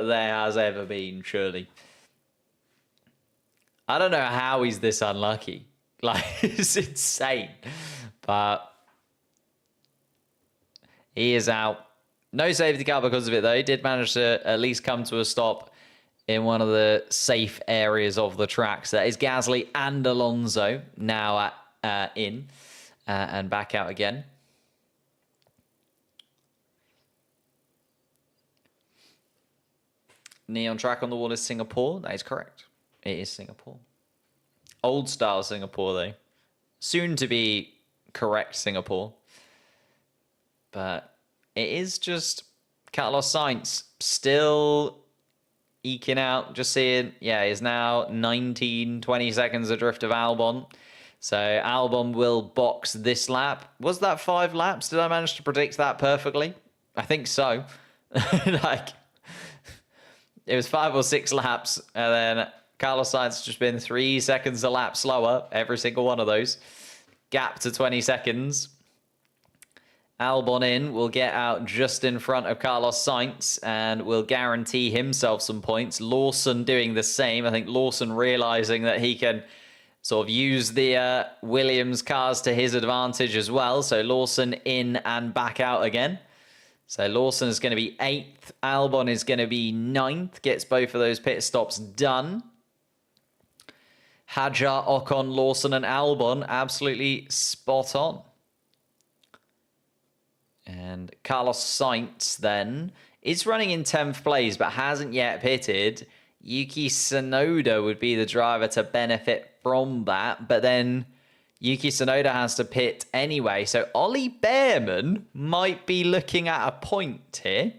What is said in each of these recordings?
there has ever been, surely. I don't know how he's this unlucky. Like, it's insane. But he is out. No safety car because of it, though. He did manage to at least come to a stop in one of the safe areas of the track. So that is Gasly and Alonso now in and back out again. Neon track on the wall is Singapore. That is correct. It is Singapore. Old style Singapore, though. Soon to be correct Singapore. But it is just Carlos Sainz still eking out. Just seeing, yeah, he's now 19, 20 seconds adrift of Albon. So Albon will box this lap. Was that 5 laps? Did I manage to predict that perfectly? I think so. Like, it was 5 or 6 laps, and then Carlos Sainz has just been 3 seconds a lap slower, every single one of those. Gap to 20 seconds. Albon in will get out just in front of Carlos Sainz and will guarantee himself some points. Lawson doing the same. I think Lawson realizing that he can sort of use the Williams cars to his advantage as well. So Lawson in and back out again. So Lawson is going to be 8th. Albon is going to be 9th. Gets both of those pit stops done. Hadjar, Ocon, Lawson and Albon absolutely spot on. And Carlos Sainz then is running in 10th place but hasn't yet pitted. Yuki Tsunoda would be the driver to benefit from that. But then Yuki Tsunoda has to pit anyway. So Ollie Behrman might be looking at a point here.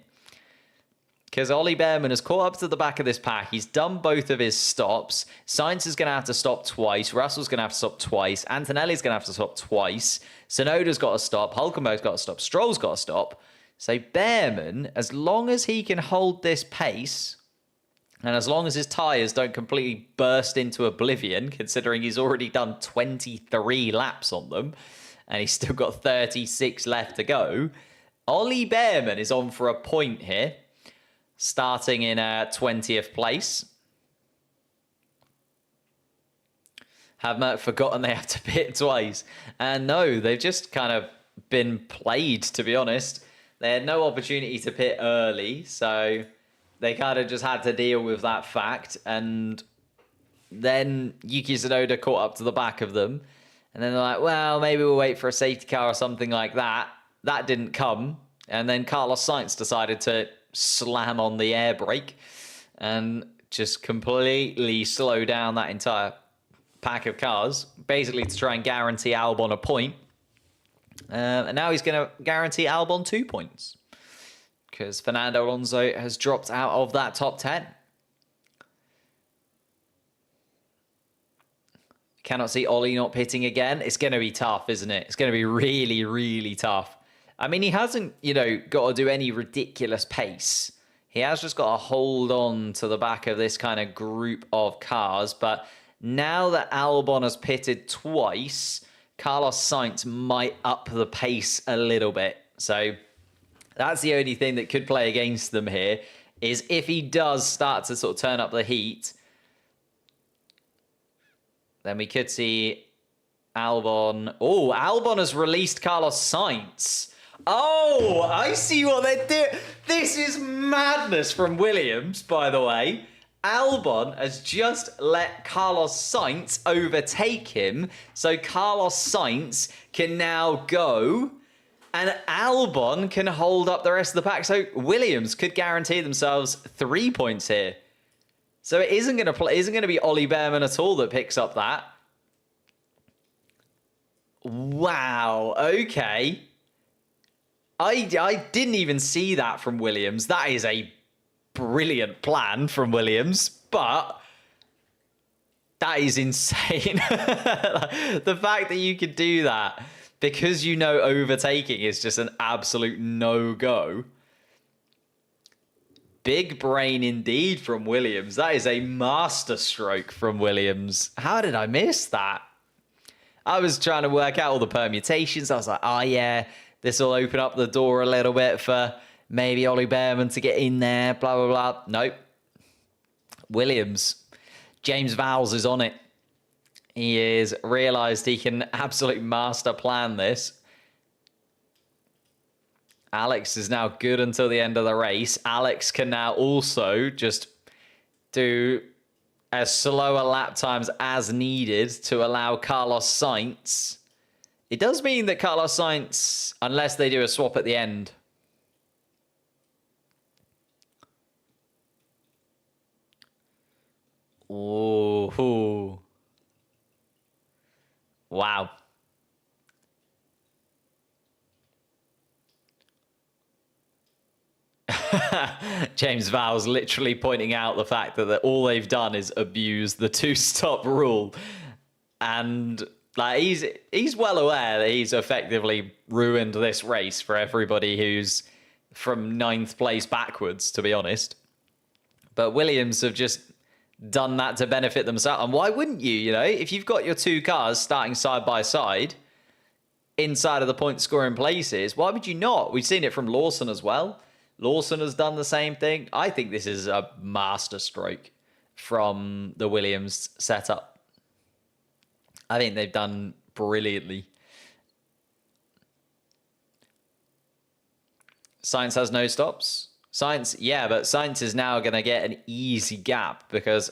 Because Ollie Behrman has caught up to the back of this pack. He's done both of his stops. Sainz is going to have to stop twice. Russell's going to have to stop twice. Antonelli's going to have to stop twice. Tsunoda's got to stop. Hulkenberg's got to stop. Stroll's got to stop. So Behrman, as long as he can hold this pace, and as long as his tyres don't completely burst into oblivion, considering he's already done 23 laps on them, and he's still got 36 left to go, Ollie Behrman is on for a point here, starting in 20th place. Have Merck forgotten they have to pit twice? And no, they've just kind of been played, to be honest. They had no opportunity to pit early, so they kind of just had to deal with that fact. And then Yuki Tsunoda caught up to the back of them. And then they're like, well, maybe we'll wait for a safety car or something like that. That didn't come. And then Carlos Sainz decided to slam on the air brake and just completely slow down that entire pack of cars, basically to try and guarantee Albon a point. And now he's going to guarantee Albon 2 points because Fernando Alonso has dropped out of that top 10. Cannot see Ollie not pitting again. It's going to be tough, isn't it? It's going to be really, really tough. I mean, he hasn't, got to do any ridiculous pace. He has just got to hold on to the back of this kind of group of cars. But now that Albon has pitted twice, Carlos Sainz might up the pace a little bit. So that's the only thing that could play against them here, is if he does start to sort of turn up the heat, then we could see Albon. Oh, Albon has released Carlos Sainz. Oh, I see what they're doing. This is madness from Williams, by the way. Albon has just let Carlos Sainz overtake him, so Carlos Sainz can now go, and Albon can hold up the rest of the pack. So Williams could guarantee themselves 3 points here. So it isn't going to be Ollie Behrman at all that picks up that. Wow. Okay. I didn't even see that from Williams. That is a brilliant plan from Williams, but that is insane. The fact that you could do that because overtaking is just an absolute no-go. Big brain indeed from Williams. That is a masterstroke from Williams. How did I miss that? I was trying to work out all the permutations. I was like, oh yeah, this will open up the door a little bit for maybe Ollie Behrman to get in there, blah, blah, blah. Nope. Williams. James Vowles is on it. He is realised he can absolutely master plan this. Alex is now good until the end of the race. Alex can now also just do as slower lap times as needed to allow Carlos Sainz. It does mean that Carlos Sainz, unless they do a swap at the end. Ooh. Wow. James Vowles literally pointing out the fact that all they've done is abuse the two-stop rule. And like he's well aware that he's effectively ruined this race for everybody who's from 9th place backwards, to be honest. But Williams have just done that to benefit themselves. And why wouldn't you, you know? If you've got your two cars starting side by side inside of the point scoring places, why would you not? We've seen it from Lawson as well. Lawson has done the same thing. I think this is a master stroke from the Williams setup. I think they've done brilliantly. Sainz has no stops. Sainz, yeah, but Sainz is now going to get an easy gap because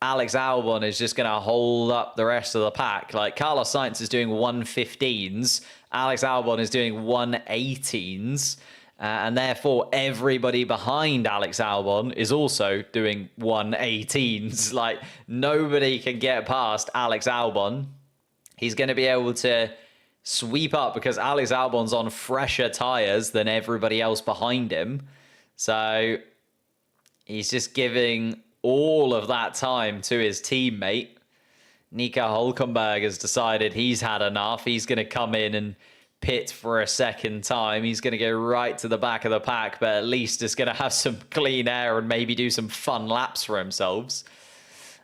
Alex Albon is just going to hold up the rest of the pack. Like Carlos Sainz is doing 1:15s. Alex Albon is doing 1:18s. And therefore, everybody behind Alex Albon is also doing 1:18s. Like, nobody can get past Alex Albon. He's going to be able to sweep up because Alex Albon's on fresher tyres than everybody else behind him. So, he's just giving all of that time to his teammate. Nico Hülkenberg has decided he's had enough. He's going to come in and pit for a second time. He's going to go right to the back of the pack, but at least is going to have some clean air and maybe do some fun laps for themselves.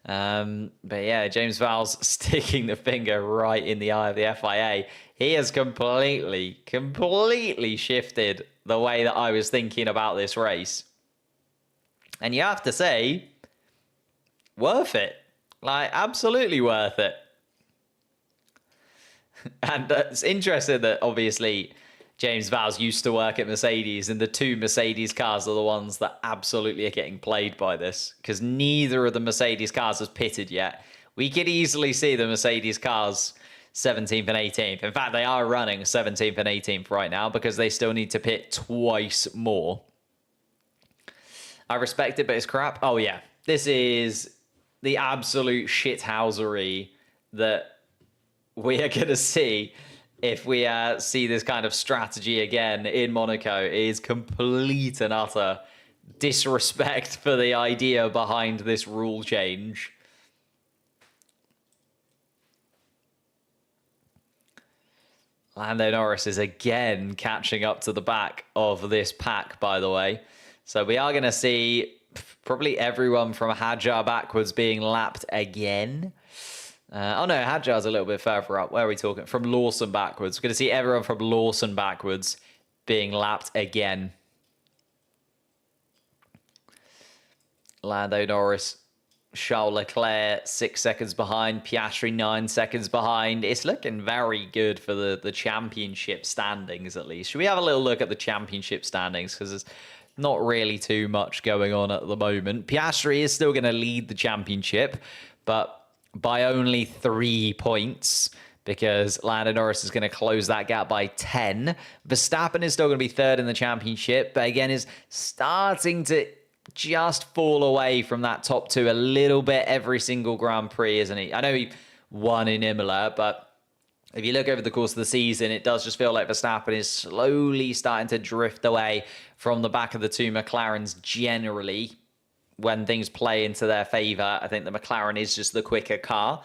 But yeah, James Vowles sticking the finger right in the eye of the FIA. He has completely shifted the way that I was thinking about this race. And you have to say, worth it. Like, absolutely worth it. And it's interesting that obviously James Vowles used to work at Mercedes, and the two Mercedes cars are the ones that absolutely are getting played by this because neither of the Mercedes cars has pitted yet. We could easily see the Mercedes cars 17th and 18th. In fact, they are running 17th and 18th right now because they still need to pit twice more. I respect it, but it's crap. Oh, yeah. This is the absolute shithousery that we are going to see if we see this kind of strategy again in Monaco. It is complete and utter disrespect for the idea behind this rule change. Lando Norris is again catching up to the back of this pack, by the way. So we are going to see probably everyone from Hadjar backwards being lapped again. Oh no, Hadjar's a little bit further up. Where are we talking? From Lawson backwards. We're going to see everyone from Lawson backwards being lapped again. Lando Norris, Charles Leclerc 6 seconds behind, Piastri 9 seconds behind. It's looking very good for the championship standings, at least. Should we have a little look at the championship standings? Because there's not really too much going on at the moment. Piastri is still going to lead the championship, but by only 3 points, because Lando Norris is going to close that gap by 10. Verstappen is still going to be third in the championship, but again is starting to just fall away from that top two a little bit every single Grand Prix, isn't he? I know he won in Imola, but if you look over the course of the season, it does just feel like Verstappen is slowly starting to drift away from the back of the two McLarens generally. When things play into their favour, I think the McLaren is just the quicker car.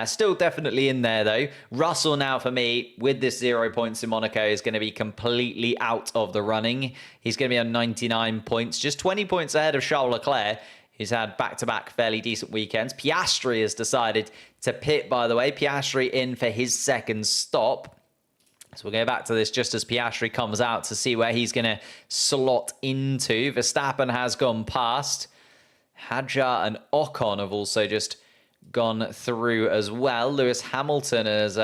Still definitely in there, though. Russell now, for me, with this 0 points in Monaco, is going to be completely out of the running. He's going to be on 99 points, just 20 points ahead of Charles Leclerc, who's had back-to-back fairly decent weekends. Piastri has decided to pit, by the way. Piastri in for his second stop. So we'll go back to this just as Piastri comes out to see where he's going to slot into. Verstappen has gone past. Hadjar and Ocon have also just gone through as well. Lewis Hamilton is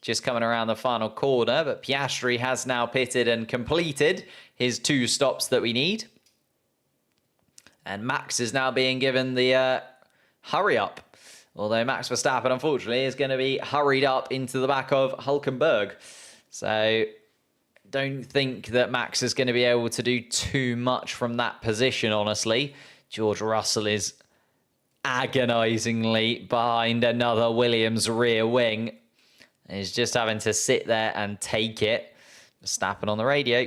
just coming around the final corner, but Piastri has now pitted and completed his 2 stops that we need. And Max is now being given the hurry up. Although Max Verstappen, unfortunately, is going to be hurried up into the back of Hulkenberg. So don't think that Max is going to be able to do too much from that position, honestly. George Russell is agonizingly behind another Williams rear wing. He's just having to sit there and take it. Verstappen on the radio.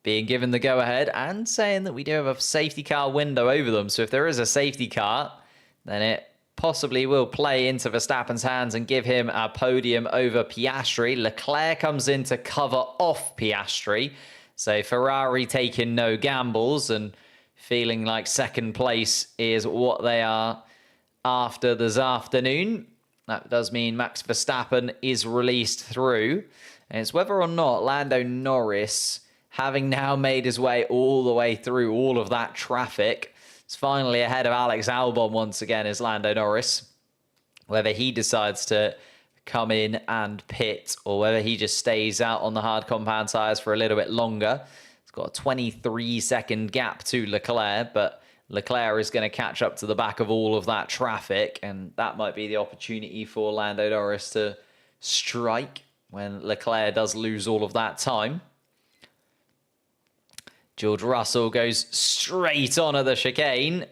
Being given the go-ahead and saying that we do have a safety car window over them. So if there is a safety car, then it possibly will play into Verstappen's hands and give him a podium over Piastri. Leclerc comes in to cover off Piastri. So Ferrari taking no gambles and feeling like second place is what they are after this afternoon. That does mean Max Verstappen is released through. And it's whether or not Lando Norris, having now made his way all the way through all of that traffic, is finally ahead of Alex Albon once again, is Lando Norris. Whether he decides to come in and pit or whether he just stays out on the hard compound tyres for a little bit longer. It's got a 23-second gap to Leclerc, but Leclerc is going to catch up to the back of all of that traffic, and that might be the opportunity for Lando Norris to strike when Leclerc does lose all of that time. George Russell goes straight on at the chicane.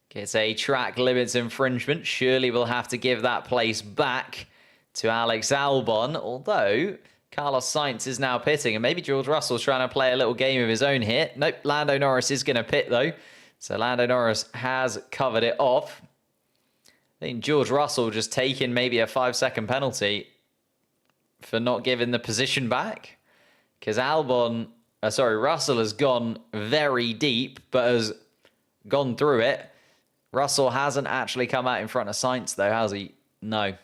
Gets a track limits infringement. Surely we'll have to give that place back to Alex Albon. Although Carlos Sainz is now pitting. And maybe George Russell's trying to play a little game of his own here. Nope, Lando Norris is going to pit though. So Lando Norris has covered it off. I think George Russell just taking maybe a 5-second penalty for not giving the position back. Because Russell has gone very deep, but has gone through it. Russell hasn't actually come out in front of Sainz, though, has he? No.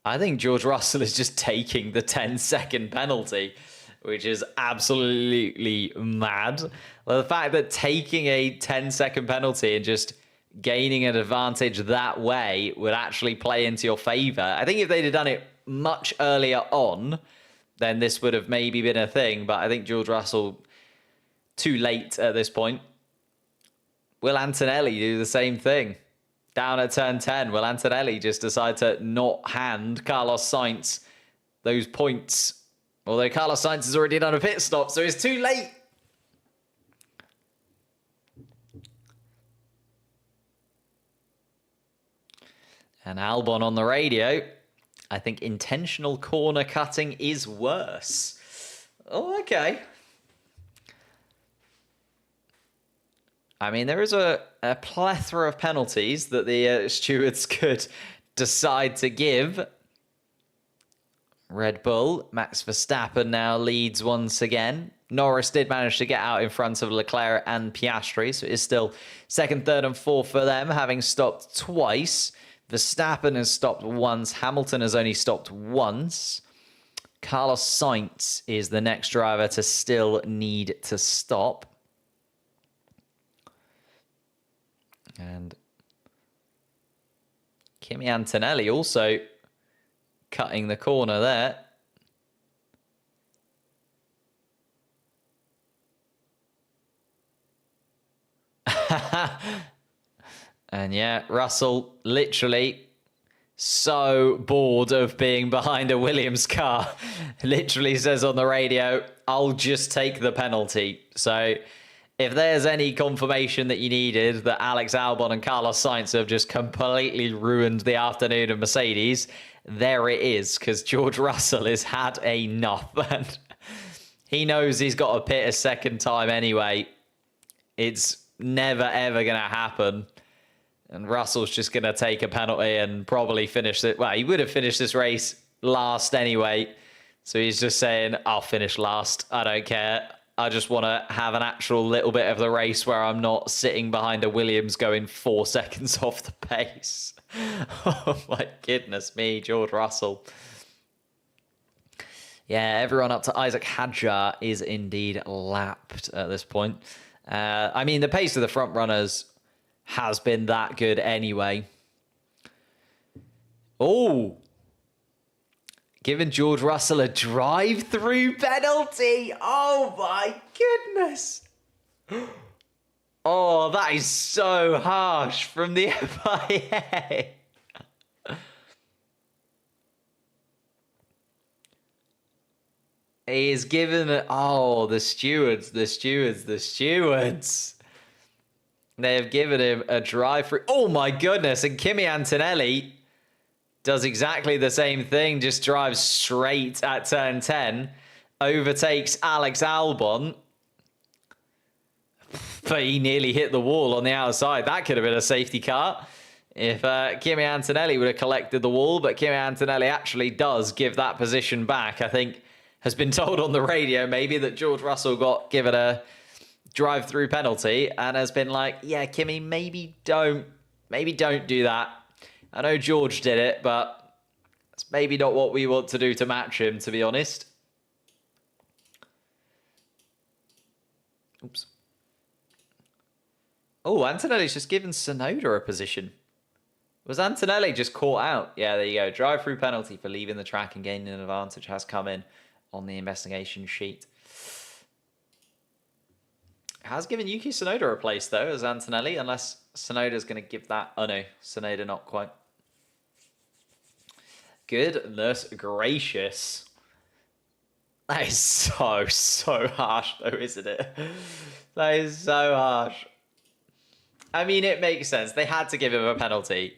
I think George Russell is just taking the 10-second penalty, which is absolutely mad. Well, the fact that taking a 10-second penalty and just gaining an advantage that way would actually play into your favor. I think if they'd have done it much earlier on, then this would have maybe been a thing. But I think George Russell, too late at this point. Will Antonelli do the same thing? Down at turn 10, will Antonelli just decide to not hand Carlos Sainz those points? Although Carlos Sainz has already done a pit stop, so it's too late. And Albon on the radio. I think intentional corner cutting is worse. Oh, okay. I mean, there is a plethora of penalties that the stewards could decide to give. Red Bull, Max Verstappen now leads once again. Norris did manage to get out in front of Leclerc and Piastri, so it is still second, third, and fourth for them, having stopped twice. Verstappen has stopped once. Hamilton has only stopped once. Carlos Sainz is the next driver to still need to stop. And Kimi Antonelli also cutting the corner there. And yeah, Russell literally so bored of being behind a Williams car. Literally says on the radio, I'll just take the penalty. So if there's any confirmation that you needed that Alex Albon and Carlos Sainz have just completely ruined the afternoon of Mercedes, there it is, because George Russell has had enough. And he knows he's got to pit a second time anyway. It's never, ever going to happen. And Russell's just going to take a penalty and probably finish it. Well, he would have finished this race last anyway. So he's just saying, I'll finish last. I don't care. I just want to have an actual little bit of the race where I'm not sitting behind a Williams going 4 seconds off the pace. Oh my goodness me, George Russell. Yeah, everyone up to Isaac Hadjar is indeed lapped at this point. I mean, the pace of the front runners has been that good anyway. Oh, giving George Russell a drive-through penalty. Oh my goodness. Oh, that is so harsh from the FIA. He is given the stewards. They have given him a drive-through. Oh my goodness, and Kimi Antonelli does exactly the same thing, just drives straight at turn 10, overtakes Alex Albon, but he nearly hit the wall on the outside. That could have been a safety car if Kimi Antonelli would have collected the wall, but Kimi Antonelli actually does give that position back. I think has been told on the radio maybe that George Russell got given a drive-through penalty and has been like, yeah, Kimi, maybe don't do that. I know George did it, but it's maybe not what we want to do to match him, to be honest. Oops. Oh, Antonelli's just given Tsunoda a position. Was Antonelli just caught out? Yeah, there you go. Drive-through penalty for leaving the track and gaining an advantage has come in on the investigation sheet. Has given Yuki Tsunoda a place, though, as Antonelli, unless Tsunoda's going to give that... Oh, no. Tsunoda not quite. Goodness gracious. That is so harsh, though, isn't it? That is so harsh. I mean, it makes sense. They had to give him a penalty.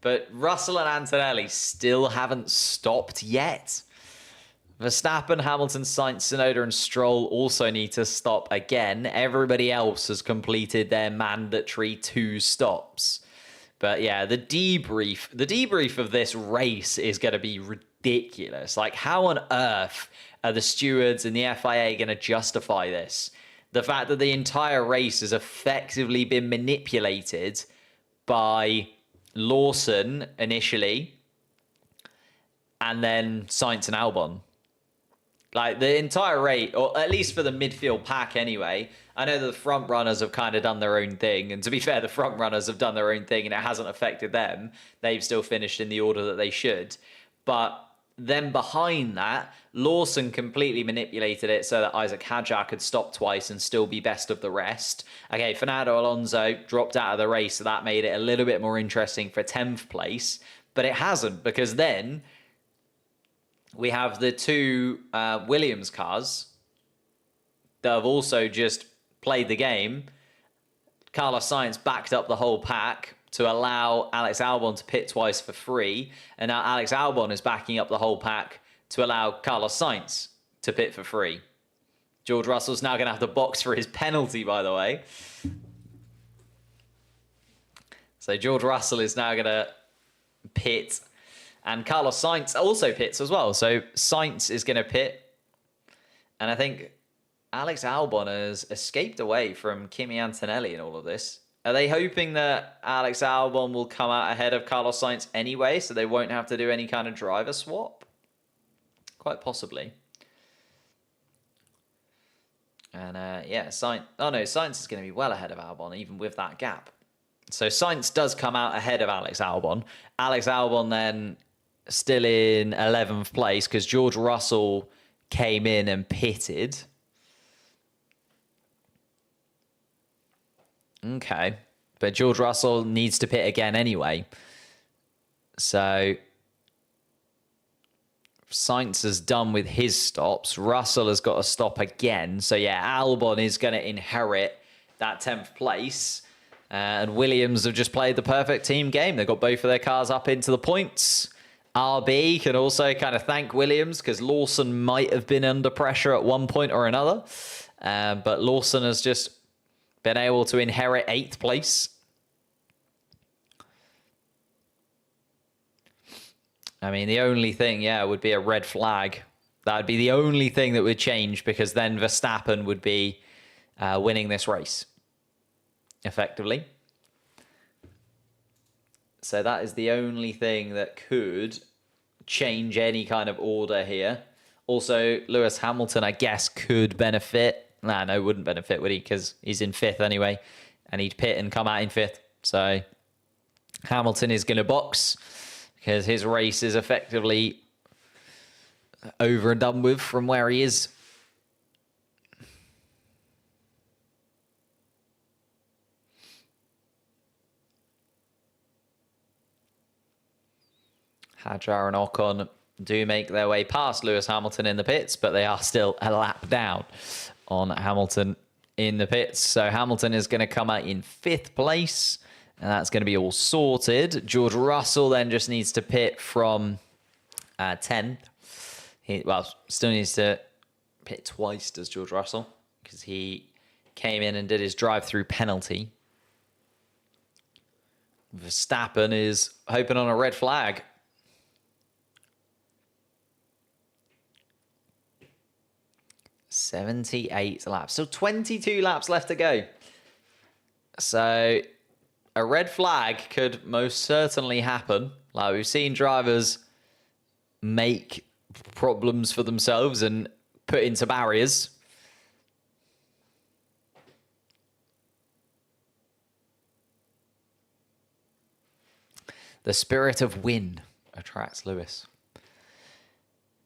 But Russell and Antonelli still haven't stopped yet. Verstappen, Hamilton, Sainz, Tsunoda, and Stroll also need to stop again. Everybody else has completed their mandatory 2 stops. But yeah, the debrief of this race is going to be ridiculous. Like, how on earth are the stewards and the FIA going to justify this? The fact that the entire race has effectively been manipulated by Lawson initially, and then Sainz and Albon. Like, the entire race, or at least for the midfield pack anyway, I know that the front runners have kind of done their own thing. And to be fair, the front runners have done their own thing and it hasn't affected them. They've still finished in the order that they should. But then behind that, Lawson completely manipulated it so that Isaac Hadjar could stop twice and still be best of the rest. Okay, Fernando Alonso dropped out of the race, so that made it a little bit more interesting for 10th place. But it hasn't, because then we have the 2 Williams cars that have also just played the game. Carlos Sainz backed up the whole pack to allow Alex Albon to pit twice for free. And now Alex Albon is backing up the whole pack to allow Carlos Sainz to pit for free. George Russell's now going to have to box for his penalty, by the way. So George Russell is now going to pit. And Carlos Sainz also pits as well. So Sainz is going to pit. And I think Alex Albon has escaped away from Kimi Antonelli in all of this. Are they hoping that Alex Albon will come out ahead of Carlos Sainz anyway, so they won't have to do any kind of driver swap? Quite possibly. And yeah, Sainz... Oh no, Sainz is going to be well ahead of Albon, even with that gap. So Sainz does come out ahead of Alex Albon. Alex Albon then still in 11th place because George Russell came in and pitted. Okay. But George Russell needs to pit again anyway. So Sainz is done with his stops. Russell has got to stop again. So yeah, Albon is going to inherit that 10th place. And Williams have just played the perfect team game. They've got both of their cars up into the points. RB can also kind of thank Williams because Lawson might have been under pressure at one point or another. But Lawson has just been able to inherit 8th place. I mean, the only thing, yeah, would be a red flag That would be the only thing that would change, because then Verstappen would be winning this race, effectively. So that is the only thing that could change any kind of order here. Also, Lewis Hamilton, I guess, could benefit. No, wouldn't benefit, would he? Because he's in 5th anyway, and he'd pit and come out in 5th. So Hamilton is going to box, because his race is effectively over and done with from where he is. Hadjar and Ocon do make their way past Lewis Hamilton in the pits, but they are still a lap down on Hamilton in the pits. So Hamilton is going to come out in 5th place, and that's going to be all sorted. George Russell then just needs to pit from 10th. Still needs to pit twice, does George Russell, because he came in and did his drive-through penalty. Verstappen is hoping on a red flag. $78 laps. So 22 laps left to go. So a red flag could most certainly happen. Like, we've seen drivers make problems for themselves and put into barriers. The spirit of win attracts Lewis.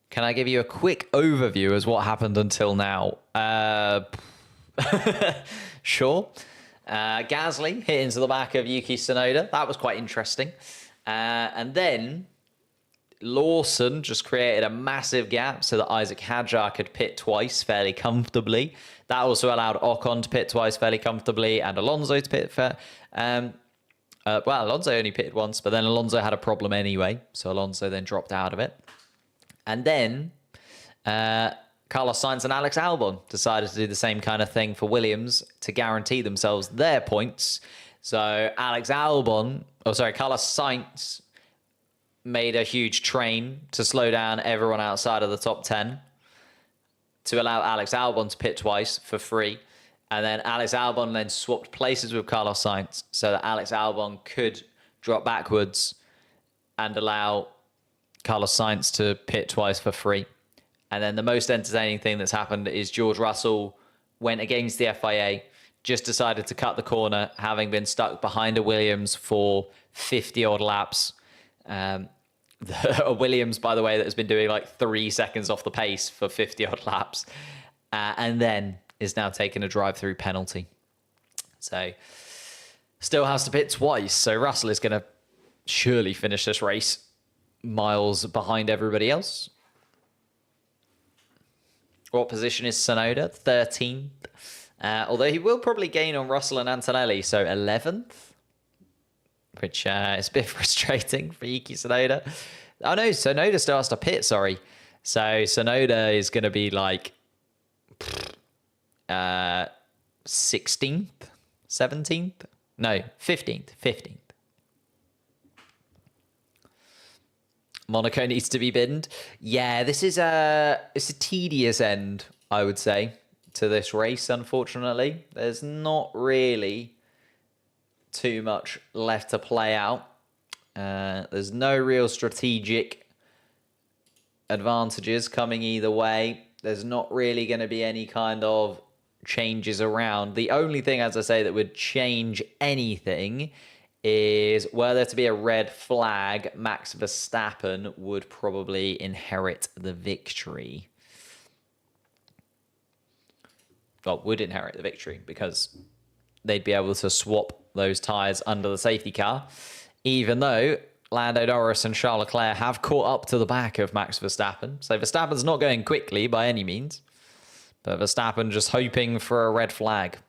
Can I give you a quick overview as what happened until now? Sure. Gasly hit into the back of Yuki Tsunoda. That was quite interesting. And then Lawson just created a massive gap so that Isaac Hadjar could pit twice fairly comfortably. That also allowed Ocon to pit twice fairly comfortably, and Alonso to pit Alonso only pitted once, but then Alonso had a problem anyway, so Alonso then dropped out of it. And then Carlos Sainz and Alex Albon decided to do the same kind of thing for Williams to guarantee themselves their points. So Carlos Sainz made a huge train to slow down everyone outside of the top 10 to allow Alex Albon to pit twice for free. And then Alex Albon then swapped places with Carlos Sainz so that Alex Albon could drop backwards and allow Carlos Sainz to pit twice for free. And then the most entertaining thing that's happened is George Russell went against the FIA, just decided to cut the corner, having been stuck behind a Williams for 50-odd laps. A Williams, by the way, that has been doing like 3 seconds off the pace for 50-odd laps. And then is now taking a drive-through penalty. So still has to pit twice. So Russell is going to surely finish this race miles behind everybody else. What position is Tsunoda? 13th. Although he will probably gain on Russell and Antonelli, so 11th, which is a bit frustrating for Yuki Tsunoda. Oh no, Tsunoda still has to pit, sorry. So Tsunoda is going to be like 16th, 17th? No, 15th. Monaco needs to be binned. Yeah, this is it's a tedious end, I would say, to this race, unfortunately. There's not really too much left to play out. There's no real strategic advantages coming either way. There's not really going to be any kind of changes around. The only thing, as I say, that would change anything is were there to be a red flag, Max Verstappen would probably inherit the victory. Well, would inherit the victory because they'd be able to swap those tyres under the safety car, even though Lando Norris and Charles Leclerc have caught up to the back of Max Verstappen. So Verstappen's not going quickly by any means, but Verstappen just hoping for a red flag.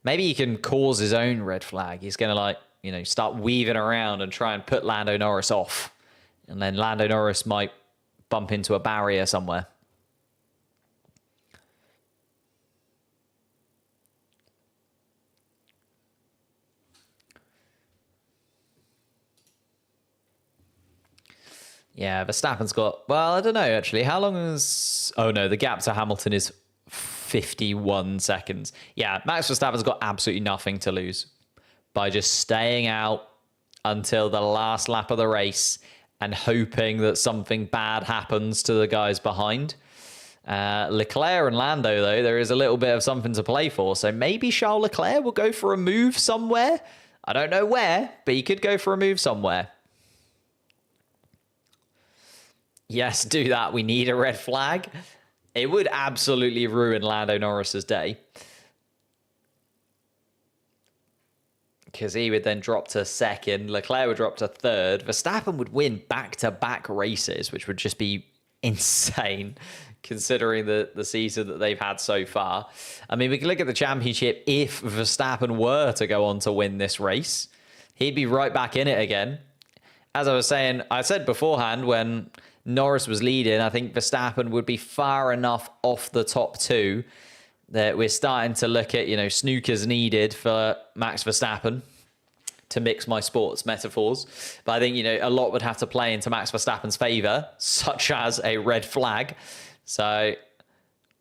Maybe he can cause his own red flag. He's going to start weaving around and try and put Lando Norris off. And then Lando Norris might bump into a barrier somewhere. Yeah, Verstappen's got, well, I don't know, actually. How long is... Oh, no, the gap to Hamilton is 51 seconds. Yeah, Max Verstappen's got absolutely nothing to lose by just staying out until the last lap of the race and hoping that something bad happens to the guys behind. Leclerc and Lando, though, there is a little bit of something to play for. So maybe Charles Leclerc will go for a move somewhere. I don't know where, but he could go for a move somewhere. Yes, do that. We need a red flag. It would absolutely ruin Lando Norris's day, because he would then drop to second. Leclerc would drop to third. Verstappen would win back-to-back races, which would just be insane considering the season that they've had so far. I mean, we can look at the championship. If Verstappen were to go on to win this race, he'd be right back in it again. As I was saying, I said beforehand when Norris was leading, I think Verstappen would be far enough off the top two that we're starting to look at, snookers needed for Max Verstappen, to mix my sports metaphors. But I think, a lot would have to play into Max Verstappen's favor, such as a red flag. So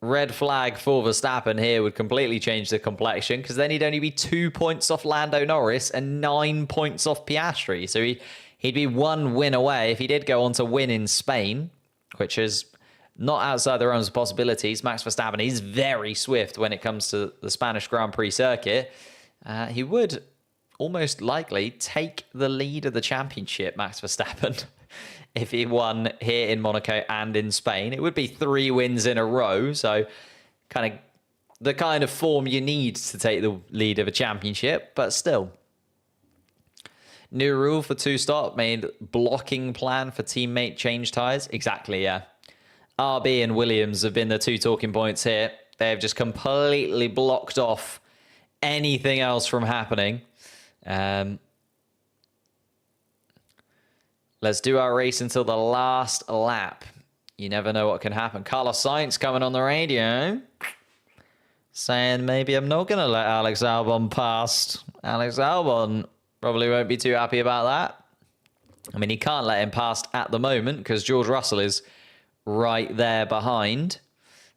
red flag for Verstappen here would completely change the complexion, because then he'd only be 2 points off Lando Norris and 9 points off Piastri. So he'd be one win away if he did go on to win in Spain, which is not outside the realms of possibilities. Max Verstappen is very swift when it comes to the Spanish Grand Prix circuit. He would almost likely take the lead of the championship, Max Verstappen, if he won here in Monaco and in Spain. It would be 3 wins in a row, so the kind of form you need to take the lead of a championship, but still. New rule for two-stop made blocking plan for teammate change tyres. Exactly, yeah. RB and Williams have been the 2 talking points here. They've just completely blocked off anything else from happening. Let's do our race until the last lap. You never know what can happen. Carlos Sainz coming on the radio, saying maybe I'm not going to let Alex Albon past. Alex Albon probably won't be too happy about that. I mean, he can't let him past at the moment because George Russell is right there behind.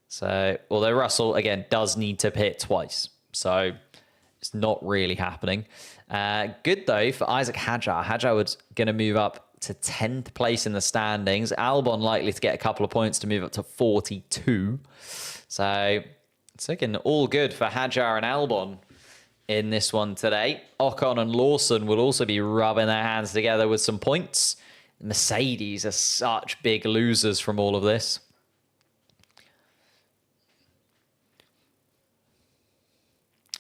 So, although Russell, again, does need to pit twice. So, it's not really happening. Good, though, for Isaac Hadjar. Hadjar was going to move up to 10th place in the standings. Albon likely to get a couple of points to move up to 42. So, it's looking all good for Hadjar and Albon in this one today. Ocon and Lawson will also be rubbing their hands together with some points. Mercedes are such big losers from all of this.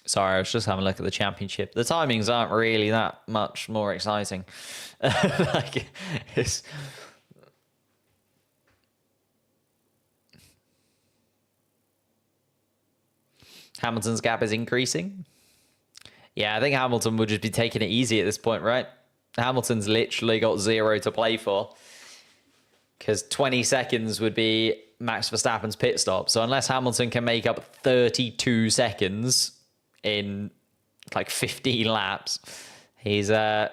Sorry, I was just having a look at the championship. The timings aren't really that much more exciting. Hamilton's gap is increasing. Yeah, I think Hamilton would just be taking it easy at this point, right? Hamilton's literally got 0 to play for, because 20 seconds would be Max Verstappen's pit stop. So unless Hamilton can make up 32 seconds in 15 laps, he's got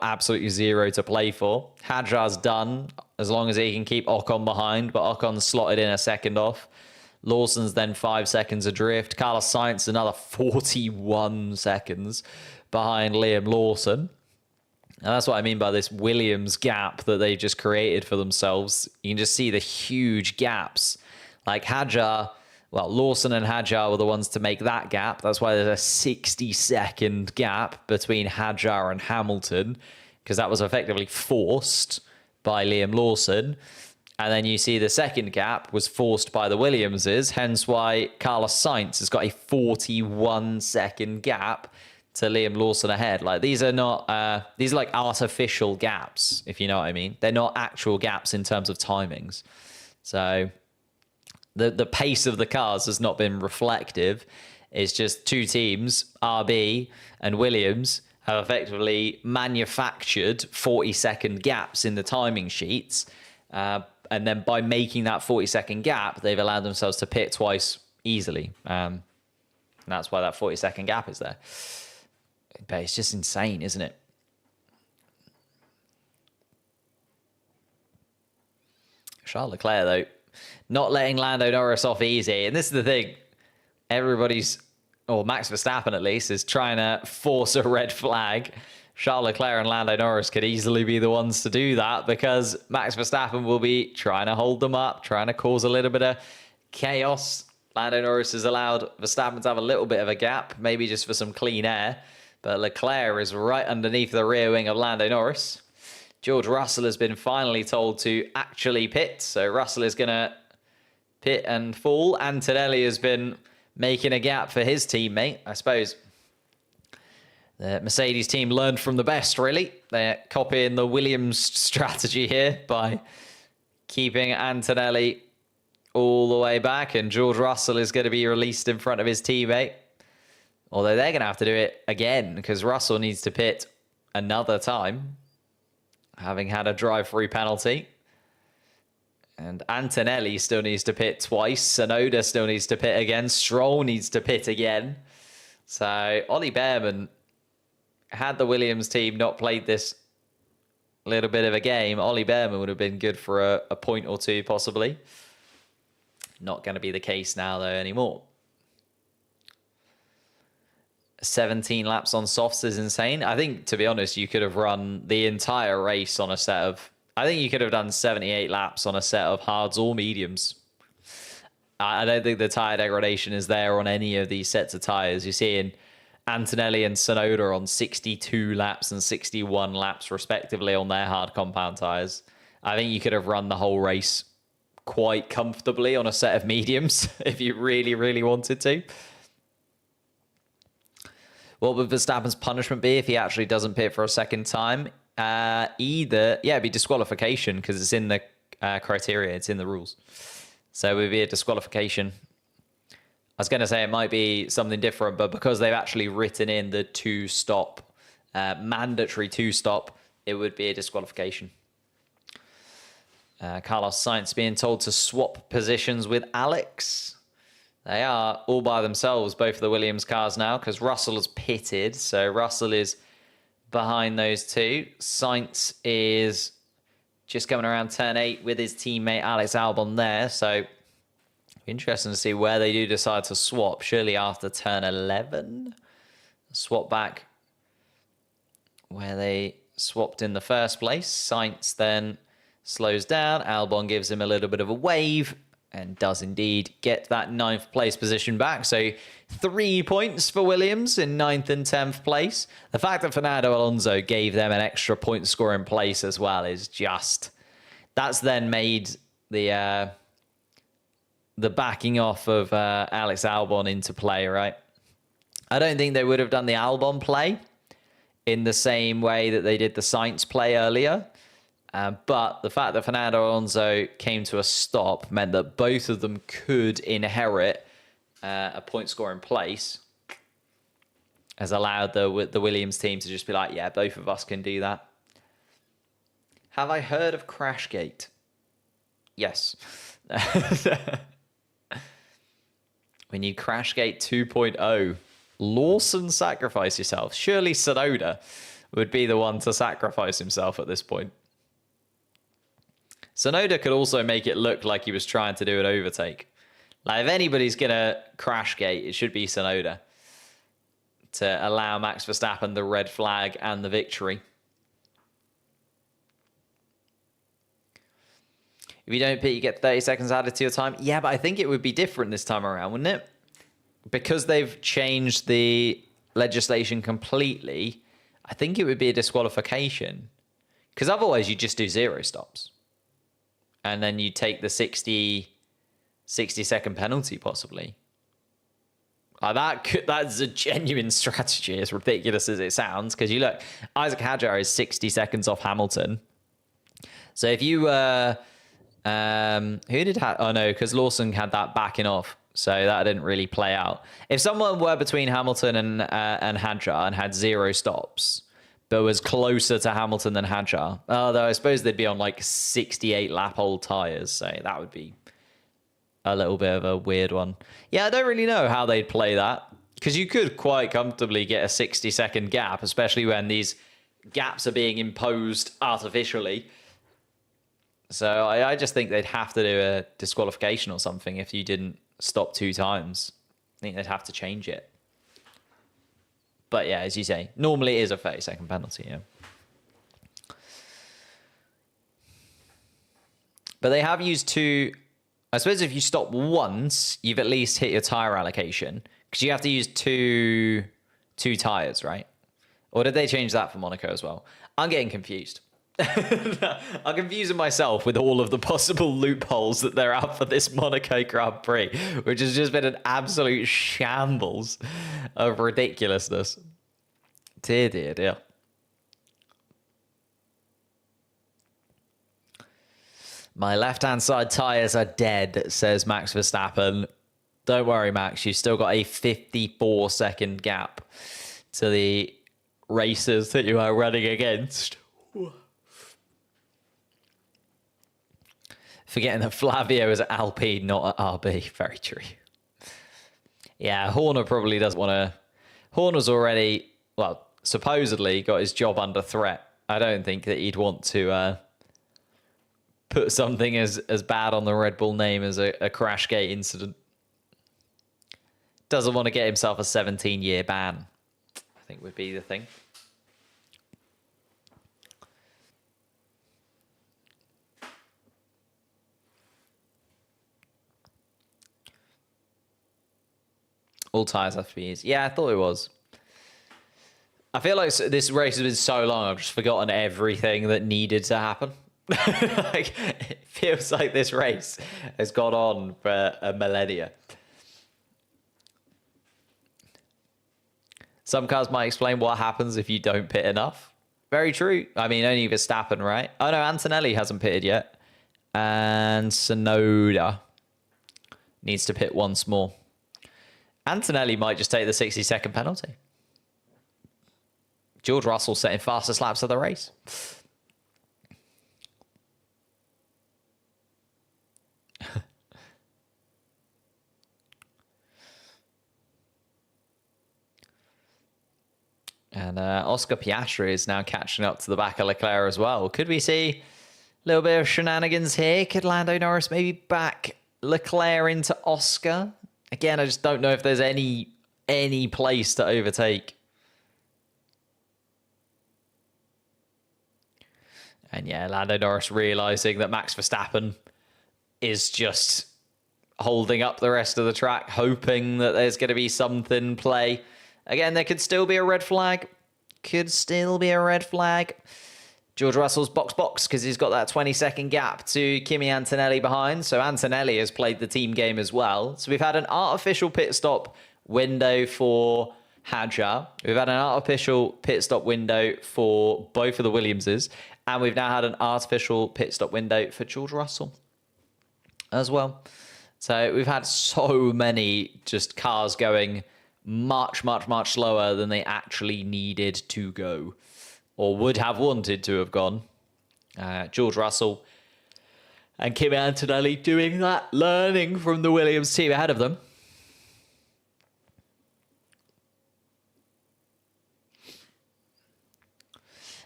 absolutely 0 to play for. Hadjar's done as long as he can keep Ocon behind, but Ocon's slotted in a second off. Lawson's then 5 seconds adrift. Carlos Sainz another 41 seconds behind Liam Lawson. And that's what I mean by this Williams gap that they just created for themselves. You can just see the huge gaps. Like Lawson and Hadjar were the ones to make that gap. That's why there's a 60-second gap between Hadjar and Hamilton, because that was effectively forced by Liam Lawson. And then you see the second gap was forced by the Williamses, hence why Carlos Sainz has got a 41-second gap to Liam Lawson ahead. These are not, these are like artificial gaps, if you know what I mean. They're not actual gaps in terms of timings. So the pace of the cars has not been reflective. It's just 2 teams, RB and Williams, have effectively manufactured 40-second gaps in the timing sheets. And then by making that 40-second gap, they've allowed themselves to pit twice easily. And that's why that 40-second gap is there. But it's just insane, isn't it? Charles Leclerc, though, not letting Lando Norris off easy. And this is the thing. Or Max Verstappen at least, is trying to force a red flag. Charles Leclerc and Lando Norris could easily be the ones to do that because Max Verstappen will be trying to hold them up, trying to cause a little bit of chaos. Lando Norris has allowed Verstappen to have a little bit of a gap, maybe just for some clean air. But Leclerc is right underneath the rear wing of Lando Norris. George Russell has been finally told to actually pit. So Russell is going to pit and fall. Antonelli has been making a gap for his teammate. I suppose the Mercedes team learned from the best, really. They're copying the Williams strategy here by keeping Antonelli all the way back. And George Russell is going to be released in front of his teammate. Although they're going to have to do it again because Russell needs to pit another time, having had a drive-through penalty. And Antonelli still needs to pit twice. Tsunoda still needs to pit again. Stroll needs to pit again. So Ollie Behrman, had the Williams team not played this little bit of a game, Ollie Behrman would have been good for a point or two possibly. Not going to be the case now though anymore. 17 laps on softs is insane. I think, to be honest, you could have run the entire race on a set of... I think you could have done 78 laps on a set of hards or mediums. I don't think the tyre degradation is there on any of these sets of tyres. You're seeing Antonelli and Tsunoda on 62 laps and 61 laps, respectively, on their hard compound tyres. I think you could have run the whole race quite comfortably on a set of mediums if you really, really wanted to. What would Verstappen's punishment be if he actually doesn't pit for a second time? It'd be disqualification because it's in the criteria, it's in the rules. So it would be a disqualification. I was going to say it might be something different, but because they've actually written in the mandatory two-stop, it would be a disqualification. Carlos Sainz being told to swap positions with Alex. They are all by themselves, both of the Williams cars now, because Russell has pitted. So Russell is behind those two. Sainz is just coming around turn 8 with his teammate Alex Albon there. So interesting to see where they do decide to swap. Surely after turn 11. Swap back where they swapped in the first place. Sainz then slows down. Albon gives him a little bit of a wave and does indeed get that 9th place position back. So 3 points for Williams in 9th and 10th place. The fact that Fernando Alonso gave them an extra point scoring place as well is just... That's then made the backing off of Alex Albon into play, right? I don't think they would have done the Albon play in the same way that they did the Sainz play earlier. But the fact that Fernando Alonso came to a stop meant that both of them could inherit a point-scoring place, has allowed the Williams team to just be like, yeah, both of us can do that. Have I heard of Crashgate? Yes. We need Crashgate 2.0. Lawson, sacrifice yourself. Surely Tsunoda would be the one to sacrifice himself at this point. Tsunoda could also make it look like he was trying to do an overtake. Like, if anybody's going to Crashgate, it should be Tsunoda to allow Max Verstappen the red flag and the victory. If you don't pit, you get 30 seconds added to your time. Yeah, but I think it would be different this time around, wouldn't it? Because they've changed the legislation completely, I think it would be a disqualification. Because otherwise you just do 0 stops. And then you take the 60-second penalty, possibly. That's a genuine strategy, as ridiculous as it sounds. Because you look, Isaac Hadjar is 60 seconds off Hamilton. So if you were... who did... oh, no, because Lawson had that backing off. So that didn't really play out. If someone were between Hamilton and Hadjar and had 0 stops... but was closer to Hamilton than Hadjar. Although I suppose they'd be on like 68 lap old tyres, so that would be a little bit of a weird one. Yeah, I don't really know how they'd play that, because you could quite comfortably get a 60-second gap, especially when these gaps are being imposed artificially. So I just think they'd have to do a disqualification or something if you didn't stop 2 times. I think they'd have to change it. But yeah, as you say, normally it is a 30-second penalty, yeah. But they have used 2... I suppose if you stop once, you've at least hit your tyre allocation. Because you have to use two tyres, right? Or did they change that for Monaco as well? I'm getting confused. I'm confusing myself with all of the possible loopholes that there are for this Monaco Grand Prix, which has just been an absolute shambles of ridiculousness. Dear, dear, dear. My left-hand side tyres are dead, says Max Verstappen. Don't worry, Max. You've still got a 54-second gap to the racers that you are running against. Forgetting that Flavio is at Alpine, not at RB. Very true. Yeah, Horner probably doesn't want to... Horner's already, well, supposedly got his job under threat. I don't think that he'd want to put something as bad on the Red Bull name as a Crashgate incident. Doesn't want to get himself a 17-year ban, I think would be the thing. All tyres have to be used. Yeah, I thought it was. I feel like this race has been so long, I've just forgotten everything that needed to happen. Like, it feels like this race has gone on for a millennia. Some cars might explain what happens if you don't pit enough. Very true. I mean, only Verstappen, right? Oh no, Antonelli hasn't pitted yet. And Tsunoda needs to pit once more. Antonelli might just take the 60-second penalty. George Russell setting fastest laps of the race. And Oscar Piastri is now catching up to the back of Leclerc as well. Could we see a little bit of shenanigans here? Could Lando Norris maybe back Leclerc into Oscar? Again, I just don't know if there's any place to overtake. And yeah, Lando Norris realising that Max Verstappen is just holding up the rest of the track, hoping that there's going to be something play. Again, there could still be a red flag. Could still be a red flag. George Russell's box because he's got that 20-second gap to Kimi Antonelli behind. So Antonelli has played the team game as well. So we've had an artificial pit stop window for Hadjar. We've had an artificial pit stop window for both of the Williamses. And we've now had an artificial pit stop window for George Russell as well. So we've had so many just cars going much, much, much slower than they actually needed to go or would have wanted to have gone. George Russell and Kimi Antonelli doing that, learning from the Williams team ahead of them.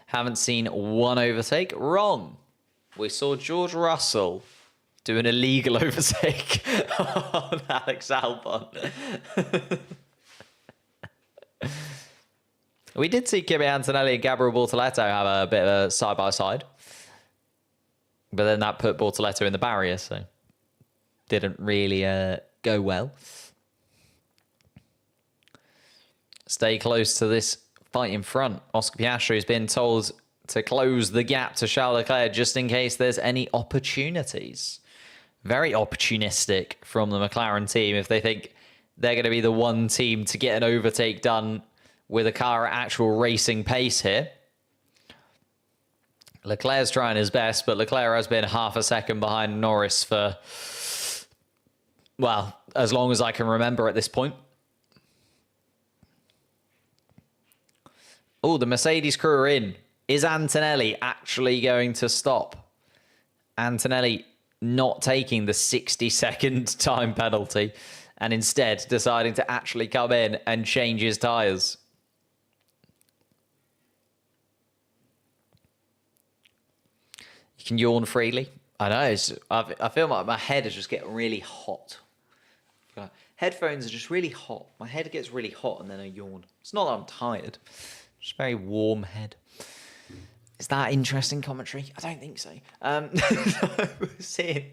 Haven't seen one overtake. Wrong. We saw George Russell do an illegal overtake on Alex Albon. We did see Kimi Antonelli and Gabriel Bortoleto have a bit of a side-by-side. But then that put Bortoleto in the barrier, so didn't really go well. Stay close to this fight in front. Oscar Piastri has been told to close the gap to Charles Leclerc just in case there's any opportunities. Very opportunistic from the McLaren team if they think they're going to be the one team to get an overtake done with a car at actual racing pace here. Leclerc's trying his best, but Leclerc has been half a second behind Norris for, well, as long as I can remember at this point. Oh, the Mercedes crew are in. Is Antonelli actually going to stop? Antonelli not taking the 60-second time penalty and instead deciding to actually come in and change his tyres. You can yawn freely. I know. I feel like my head is just getting really hot. Headphones are just really hot. My head gets really hot and then I yawn. It's not that I'm tired. Just a very warm head. Is that interesting commentary? I don't think so. We're seeing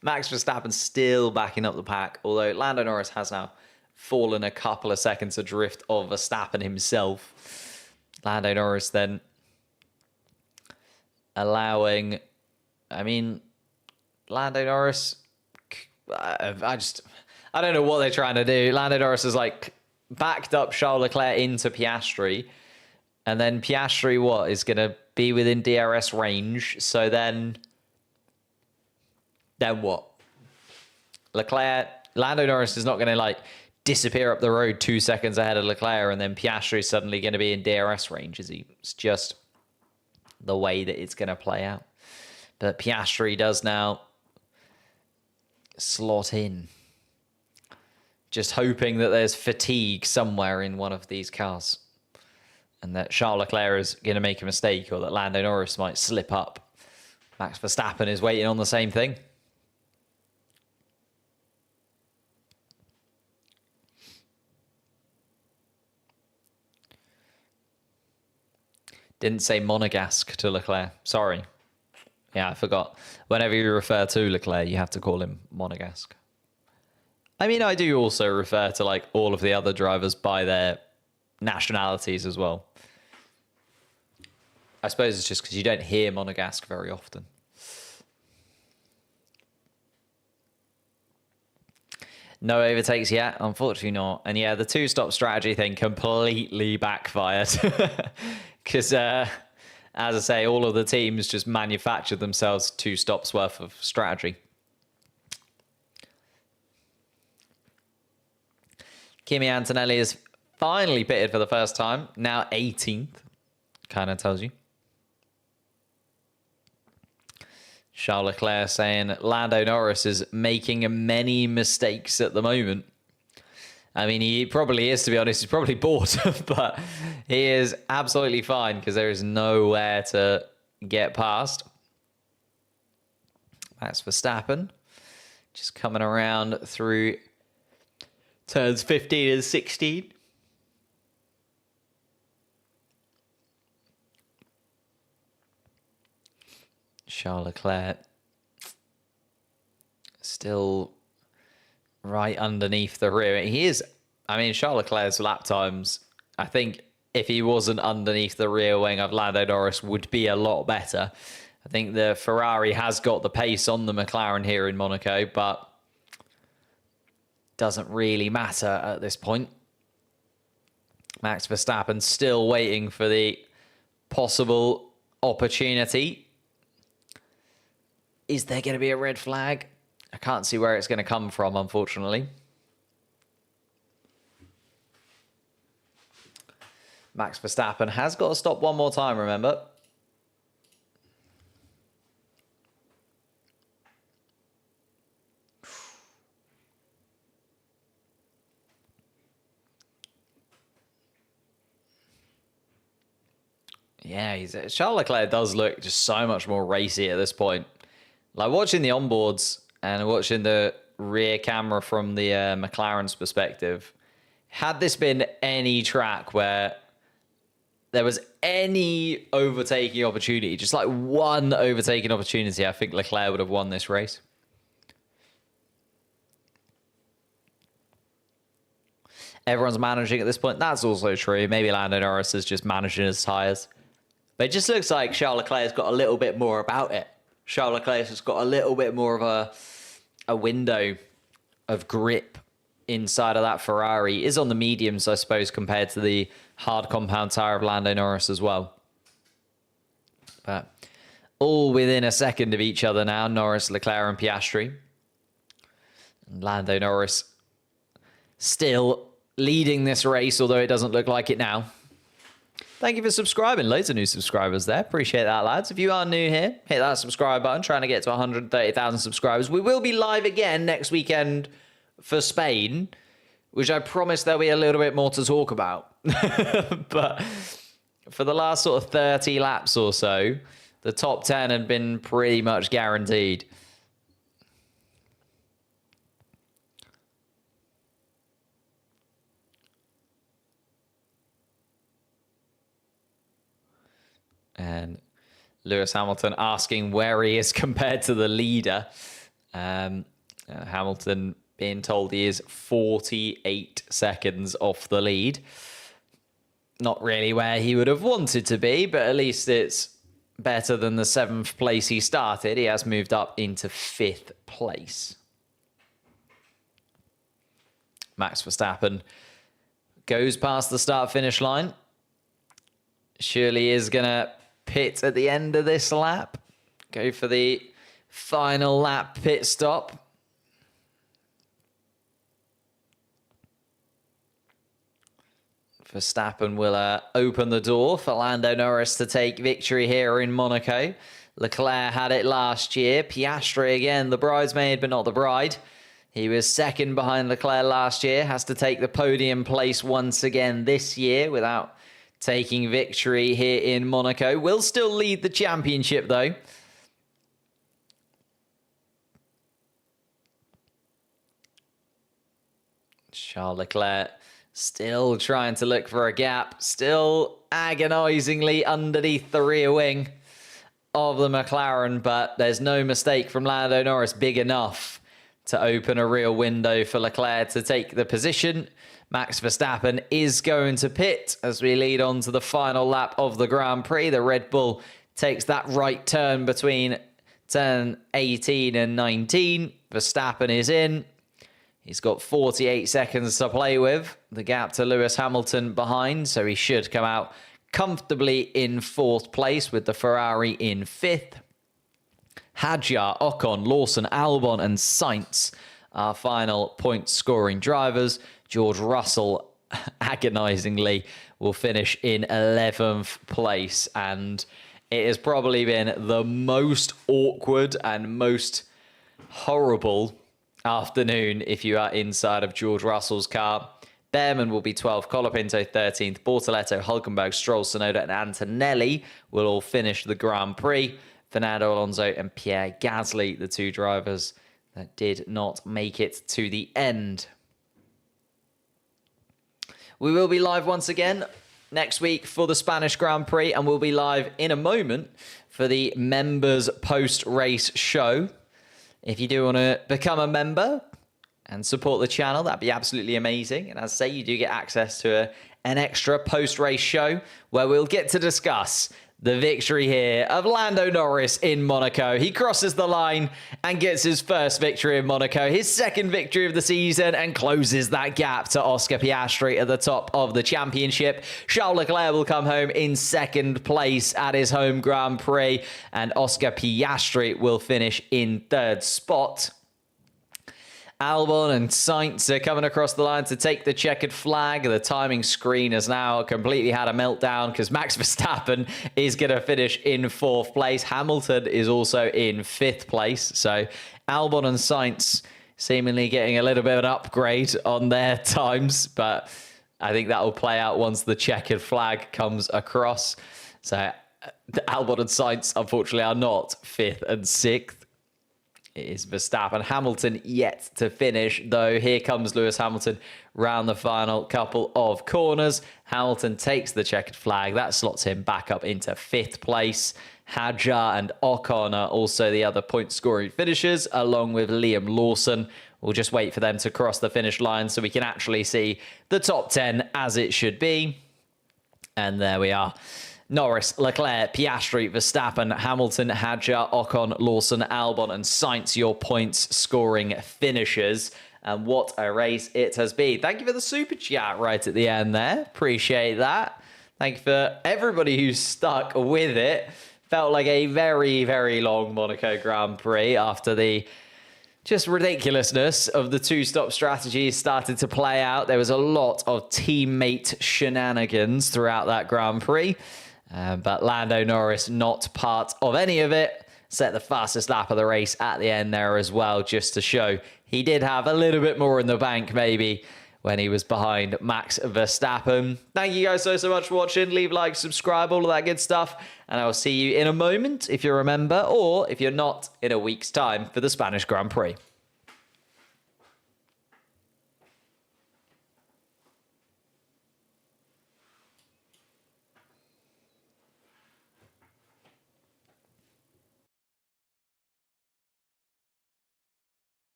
Max Verstappen still backing up the pack, although Lando Norris has now fallen a couple of seconds adrift of Verstappen himself. Lando Norris then allowing... I mean, Lando Norris... I don't know what they're trying to do. Lando Norris is like backed up Charles Leclerc into Piastri. And then Piastri, what, is going to be within DRS range. So then what? Lando Norris is not going to like disappear up the road 2 seconds ahead of Leclerc. And then Piastri is suddenly going to be in DRS range, is he? It's just the way that it's going to play out. But Piastri does now slot in. Just hoping that there's fatigue somewhere in one of these cars. And that Charles Leclerc is going to make a mistake or that Lando Norris might slip up. Max Verstappen is waiting on the same thing. Didn't say Monegasque to Leclerc. Sorry. Yeah, I forgot. Whenever you refer to Leclerc, you have to call him Monegasque. I mean, I do also refer to like all of the other drivers by their nationalities as well. I suppose it's just because you don't hear Monegasque very often. No overtakes yet, unfortunately not. And yeah, the two-stop strategy thing completely backfired. Because, as I say, all of the teams just manufactured themselves 2 stops worth of strategy. Kimi Antonelli is finally pitted for the first time. Now 18th. Kind of tells you. Charles Leclerc saying Lando Norris is making many mistakes at the moment. I mean, he probably is, to be honest. He's probably bored. But he is absolutely fine because there is nowhere to get past. Max Verstappen just coming around through turns 15 and 16. Charles Leclerc still right underneath the rear. He is, I mean, Charles Leclerc's lap times, I think if he wasn't underneath the rear wing of Lando Norris, would be a lot better. I think the Ferrari has got the pace on the McLaren here in Monaco, but doesn't really matter at this point. Max Verstappen still waiting for the possible opportunity. Is there going to be a red flag? I can't see where it's going to come from, unfortunately. Max Verstappen has got to stop one more time, remember? Yeah, Charles Leclerc does look just so much more racy at this point. Like watching the onboards and watching the rear camera from the McLaren's perspective, had this been any track where there was any overtaking opportunity, just like one overtaking opportunity, I think Leclerc would have won this race. Everyone's managing at this point. That's also true. Maybe Lando Norris is just managing his tyres. But it just looks like Charles Leclerc's got a little bit more about it. Charles Leclerc has got a little bit more of a window of grip inside of that Ferrari. It is on the mediums, I suppose, compared to the hard compound tyre of Lando Norris as well. But all within a second of each other now, Norris, Leclerc and Piastri. And Lando Norris still leading this race, although it doesn't look like it now. Thank you for subscribing. Loads of new subscribers there. Appreciate that, lads. If you are new here, hit that subscribe button. Trying to get to 130,000 subscribers. We will be live again next weekend for Spain, which I promise there'll be a little bit more to talk about. But for the last sort of 30 laps or so, The top 10 had been pretty much guaranteed. And Lewis Hamilton asking where he is compared to the leader. Hamilton being told he is 48 seconds off the lead. Not really where he would have wanted to be, but at least it's better than the 7th place he started. He has moved up into 5th place. Max Verstappen goes past the start-finish line. Surely is going to pit at the end of this lap. Go for the final lap pit stop. Verstappen will open the door for Lando Norris to take victory here in Monaco. Leclerc had it last year. Piastri again, the bridesmaid, but not the bride. He was second behind Leclerc last year. Has to take the podium place once again this year without taking victory here in Monaco. Will still lead the championship, though. Charles Leclerc still trying to look for a gap. Still agonizingly underneath the rear wing of the McLaren, but there's no mistake from Lando Norris big enough to open a real window for Leclerc to take the position. Max Verstappen is going to pit as we lead on to the final lap of the Grand Prix. The Red Bull takes that right turn between turn 18 and 19. Verstappen is in. He's got 48 seconds to play with. The gap to Lewis Hamilton behind, so he should come out comfortably in 4th place with the Ferrari in 5th. Hadjar, Ocon, Lawson, Albon and Sainz, our final point-scoring drivers. George Russell, agonizingly, will finish in 11th place. And it has probably been the most awkward and most horrible afternoon if you are inside of George Russell's car. Behrman will be 12th, Colapinto 13th, Bortoletto, Hulkenberg, Stroll, Tsunoda and Antonelli will all finish the Grand Prix. Fernando Alonso and Pierre Gasly, the 2 drivers that did not make it to the end. We will be live once again next week for the Spanish Grand Prix, and we'll be live in a moment for the members post-race show. If you do want to become a member and support the channel, that'd be absolutely amazing. And as I say, you do get access to an extra post-race show where we'll get to discuss the victory here of Lando Norris in Monaco. He crosses the line and gets his first victory in Monaco, his second victory of the season, and closes that gap to Oscar Piastri at the top of the championship. Charles Leclerc will come home in 2nd place at his home Grand Prix, and Oscar Piastri will finish in 3rd spot. Albon and Sainz are coming across the line to take the checkered flag. The timing screen has now completely had a meltdown because Max Verstappen is going to finish in 4th place. Hamilton is also in 5th place. So Albon and Sainz seemingly getting a little bit of an upgrade on their times, but I think that will play out once the checkered flag comes across. So Albon and Sainz, unfortunately, are not 5th and 6th. It is Verstappen. Hamilton yet to finish, though. Here comes Lewis Hamilton round the final couple of corners. Hamilton takes the checkered flag. That slots him back up into 5th place. Hadjar and Ocon are also the other point-scoring finishers, along with Liam Lawson. We'll just wait for them to cross the finish line so we can actually see the top 10 as it should be. And there we are. Norris, Leclerc, Piastri, Verstappen, Hamilton, Hadjar, Ocon, Lawson, Albon and Sainz, your points scoring finishers. And what a race it has been. Thank you for the super chat right at the end there. Appreciate that. Thank you for everybody who's stuck with it. Felt like a very, very long Monaco Grand Prix after the just ridiculousness of the 2-stop strategy started to play out. There was a lot of teammate shenanigans throughout that Grand Prix. But Lando Norris not part of any of it. Set the fastest lap of the race at the end there as well, just to show he did have a little bit more in the bank maybe when he was behind Max Verstappen. Thank you guys so much for watching. Leave a like, subscribe, all of that good stuff. And I will see you in a moment if you remember, or if you're not, in a week's time for the Spanish Grand Prix.